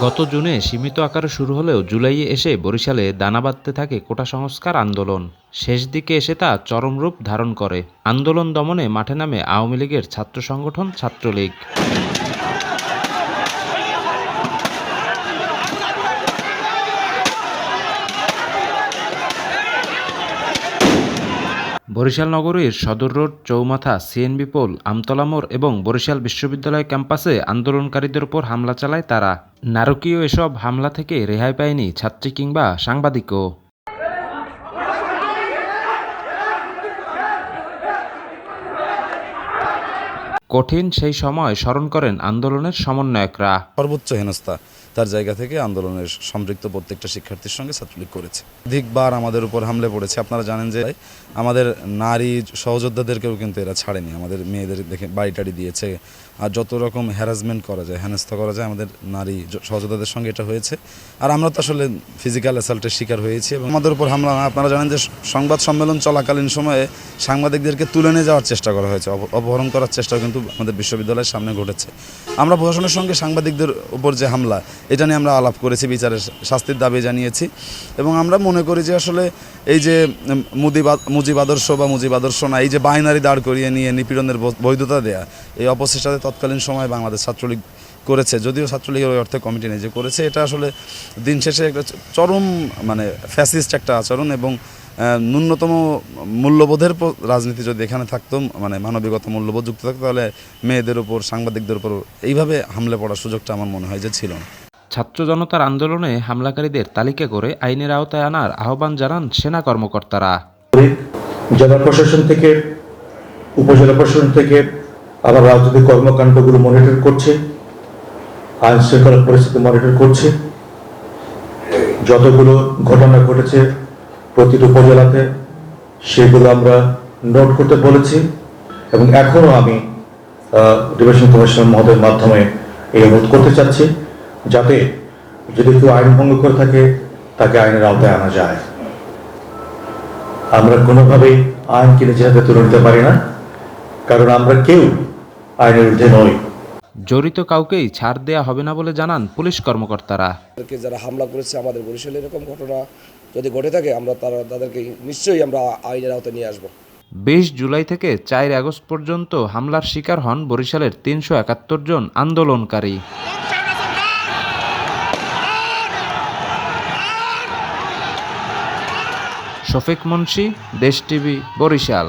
গত জুনে সীমিত আকারে শুরু হলেও জুলাইয়ে এসে বরিশালে দানা বাঁধতে থাকে কোটা সংস্কার আন্দোলন। শেষ দিকে এসে তা চরম রূপ ধারণ করে। আন্দোলন দমনে মাঠে নামে আওয়ামী লীগের ছাত্র সংগঠন ছাত্রলীগ। বরিশাল নগরীর সদর রোড, চৌমাথা, সিএনবি পোল, আমতলা মোড় এবং বরিশাল বিশ্ববিদ্যালয় ক্যাম্পাসে আন্দোলনকারীদের উপর হামলা চালায় তারা। নারকীয় এসব হামলা থেকে রেহাই পায়নি ছাত্রী কিংবা সাংবাদিকও। কঠিন সেই সময় স্মরণ করেন আন্দোলনের সমন্বয়করা। সর্বোচ্চ হেনস্থা তার জায়গা থেকে আন্দোলনের সম্পৃক্ত প্রত্যেকটা শিক্ষার্থীর সঙ্গে ছাত্রলীগ করেছে। অধিকবার আমাদের উপর হামলে পড়েছে। আপনারা জানেন যে আমাদের নারী সহযোদ্ধাদেরকেও কিন্তু এরা ছাড়েনি। আমাদের মেয়েদের দেখে বাড়ি দিয়েছে। আর যত রকম হ্যারাসমেন্ট করা যায়, হেনস্থা করা যায়, আমাদের নারী সহযোদ্ধাদের সঙ্গে এটা হয়েছে। আর আমরা তো আসলে ফিজিক্যাল অ্যাসাল্টের শিকার হয়েছি এবং আমাদের উপর হামলা। আপনারা জানেন যে সংবাদ সম্মেলন চলাকালীন সময়ে সাংবাদিকদেরকে তুলে নিয়ে যাওয়ার চেষ্টা করা হয়েছে, অপহরণ করার চেষ্টাও কিন্তু আমাদের বিশ্ববিদ্যালয়ের সামনে ঘটেছে। আমরা প্রশাসনের সঙ্গে সাংবাদিকদের উপর যে হামলা, এটা নিয়ে আমরা আলাপ করেছি, বিচারের শাস্তির দাবি জানিয়েছি এবং আমরা মনে করি যে আসলে এই যে মুজিব আদর্শ বা মুজিব আদর্শ না, এই যে বাইনারি দাঁড় করিয়ে নিয়ে নিপীড়নের বৈধতা দেয়া, এই অপচেষ্টাতে তৎকালীন সময় বাংলাদেশ ছাত্রলীগ করেছে। যদিও ছাত্রলীগের ওই অর্থে কমিটি নেই যে করেছে, এটা আসলে দিন শেষে একটা চরম ফ্যাসিস্ট একটা আচরণ এবং ন্যূনতম মূল্যবোধের রাজনীতি যদি এখানে থাকতো, মানবিকত মূল্যবোধ যুক্ত থাকতো, তাহলে মেয়েদের উপর, সাংবাদিকদের উপর এইভাবে হামলে পড়ার সুযোগটা আমার মনে হয় যে ছিল না। ছাত্র জনতার আন্দোলনে হামলাকারীদের তালিকা করে আইনের আওতায় আনার আহ্বান জানান সেনা কর্মকর্তারা। জেলা প্রশাসন থেকে, উপজেলা প্রশাসন থেকে আবার রাজনৈতিক কর্মকাণ্ডগুলো মনিটর করছে, আইন শৃঙ্খলা পরিস্থিতি মনিটর করছে। যতগুলো ঘটনা ঘটেছে প্রতিটি উপজেলাতে, সেগুলো আমরা নোট করতে বলেছি এবং এখনও আমি ডিভিশন কমিশনার মহোদয়ের মাধ্যমে এই অনুরোধ করতে চাচ্ছি, যাতে যদি কেউ আইন ভঙ্গ করে থাকে তাকে আইনের আওতায় আনা যায়। আমরা কোনোভাবেই আইনকে নিজের হাতে তুলে নিতে পারি না, কারণ আমরা কেউ আইনের ঊর্ধ্বে নই। জড়িত কাউকেই ছাড় দেয়া হবে না বলে জানান পুলিশ কর্মকর্তারা। যারা হামলা করেছে আমাদের বরিশালে এরকম ঘটনা যদি ঘটে থাকে, তাদেরকে নিশ্চয়ই আমরা আইনের আওতায় নিয়ে আসবো। 20 জুলাই থেকে 4 আগস্ট পর্যন্ত হামলার শিকার হন বরিশালের 371 জন আন্দোলনকারী। শফিক মুন্সি, দেশ টিভি, বরিশাল।